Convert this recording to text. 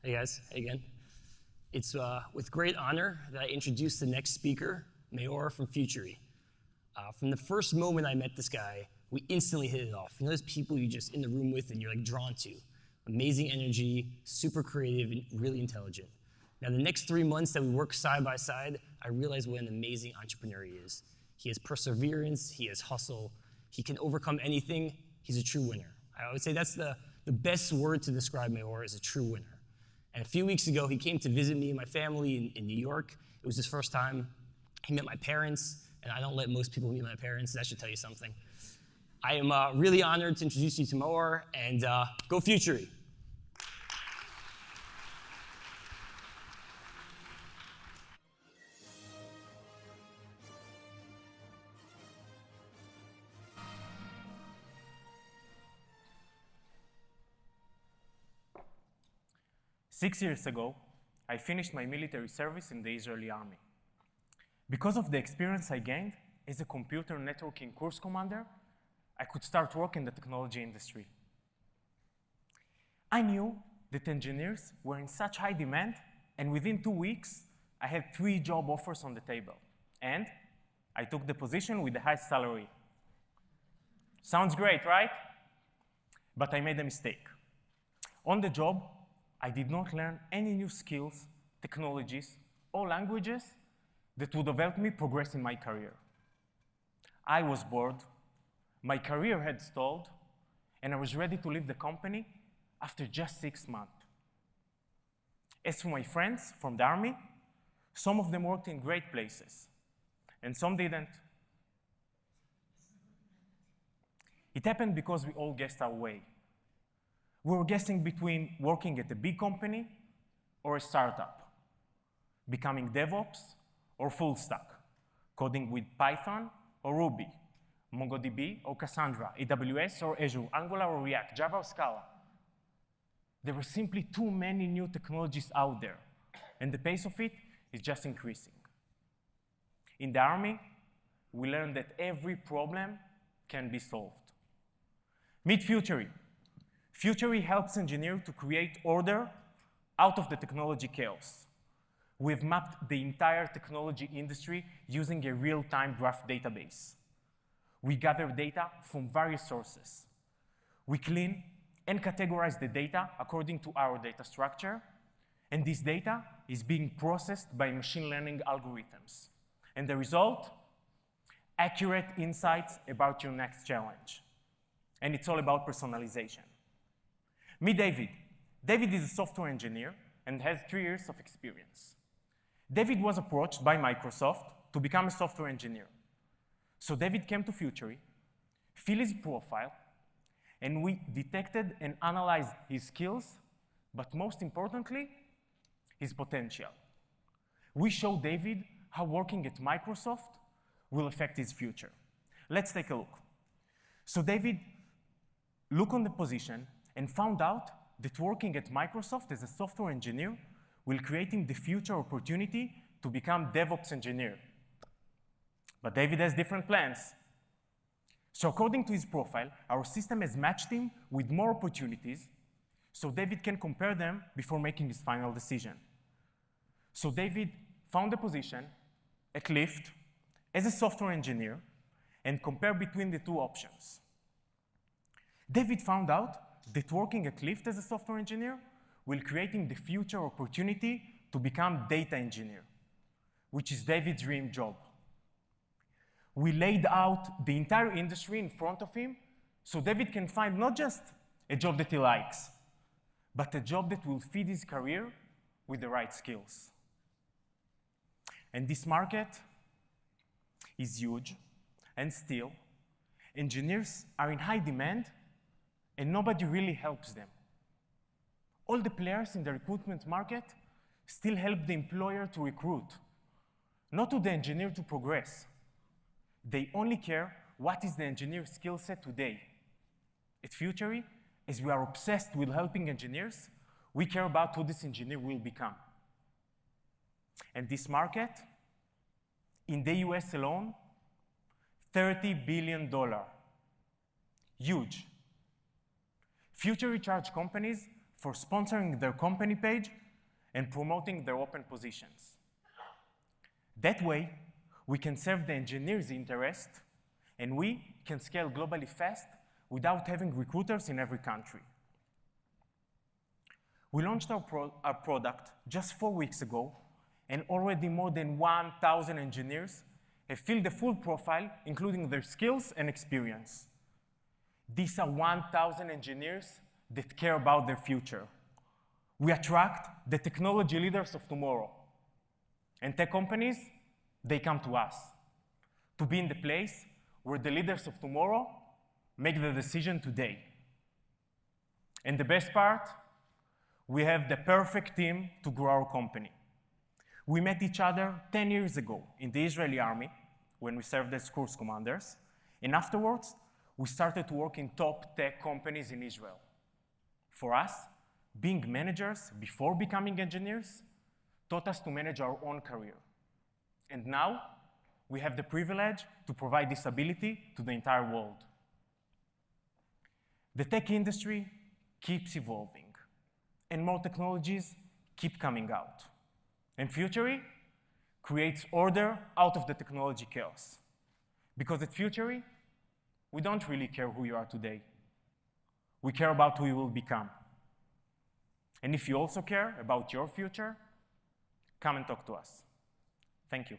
Hey guys, hey again. It's with great honor that I introduce the next speaker, Maor from Futury. From the first moment I met this guy, we instantly hit it off. You know those people you just in the room with and you're like drawn to. Amazing energy, super creative, and really intelligent. Now the next 3 months that we work side by side, I realized what an amazing entrepreneur he is. He has perseverance, he has hustle, he can overcome anything, he's a true winner. I would say that's the best word to describe Maor as a true winner. And a few weeks ago, he came to visit me and my family in New York. It was his first time. He met my parents, and I don't let most people meet my parents. That should tell you something. I am really honored to introduce you to Maor, and go Futury. 6 years ago, I finished my military service in the Israeli army. Because of the experience I gained as a computer networking course commander, I could start work in the technology industry. I knew that engineers were in such high demand, and within 2 weeks, I had 3 job offers on the table. And I took the position with the highest salary. Sounds great, right? But I made a mistake. On the job, I did not learn any new skills, technologies, or languages that would have helped me progress in my career. I was bored, my career had stalled, and I was ready to leave the company after just 6 months. As for my friends from the army, some of them worked in great places, and some didn't. It happened because we all guessed our way. We were guessing between working at a big company or a startup, becoming DevOps or full stack, coding with Python or Ruby, MongoDB or Cassandra, AWS or Azure, Angular or React, Java or Scala. There were simply too many new technologies out there, and the pace of it is just increasing. In the army, we learned that every problem can be solved. Meet Futury. Futury helps engineers to create order out of the technology chaos. We've mapped the entire technology industry using a real-time graph database. We gather data from various sources. We clean and categorize the data according to our data structure, and this data is being processed by machine learning algorithms. And the result? Accurate insights about your next challenge. And it's all about personalization. Meet David. David is a software engineer and has 3 years of experience. David was approached by Microsoft to become a software engineer. So David came to Futury, filled his profile, and we detected and analyzed his skills, but most importantly, his potential. We showed David how working at Microsoft will affect his future. Let's take a look. So David looked on the position and found out that working at Microsoft as a software engineer will create him the future opportunity to become DevOps engineer. But David has different plans. So according to his profile, our system has matched him with more opportunities so David can compare them before making his final decision. So David found a position at Lyft as a software engineer and compared between the 2 options. David found out that working at Lyft as a software engineer will create him the future opportunity to become data engineer, which is David's dream job. We laid out the entire industry in front of him so David can find not just a job that he likes, but a job that will fit his career with the right skills. And this market is huge, and still, engineers are in high demand and nobody really helps them. All the players in the recruitment market still help the employer to recruit, not to the engineer to progress. They only care what is the engineer's skill set today. At Futury, as we are obsessed with helping engineers, we care about who this engineer will become. And this market, in the US alone, $30 billion. Huge. Futury charge companies for sponsoring their company page and promoting their open positions. That way, we can serve the engineers' interest, and we can scale globally fast without having recruiters in every country. We launched our product just 4 weeks ago, and already more than 1,000 engineers have filled the full profile, including their skills and experience. These are 1,000 engineers that care about their future. We attract the technology leaders of tomorrow. And tech companies, they come to us to be in the place where the leaders of tomorrow make the decision today. And the best part, we have the perfect team to grow our company. We met each other 10 years ago in the Israeli army when we served as course commanders. And afterwards, we started to work in top tech companies in Israel. For us, being managers before becoming engineers taught us to manage our own career. And now, we have the privilege to provide this ability to the entire world. The tech industry keeps evolving, and more technologies keep coming out. And Futury creates order out of the technology chaos. Because at Futury, we don't really care who you are today. We care about who you will become. And if you also care about your future, come and talk to us. Thank you.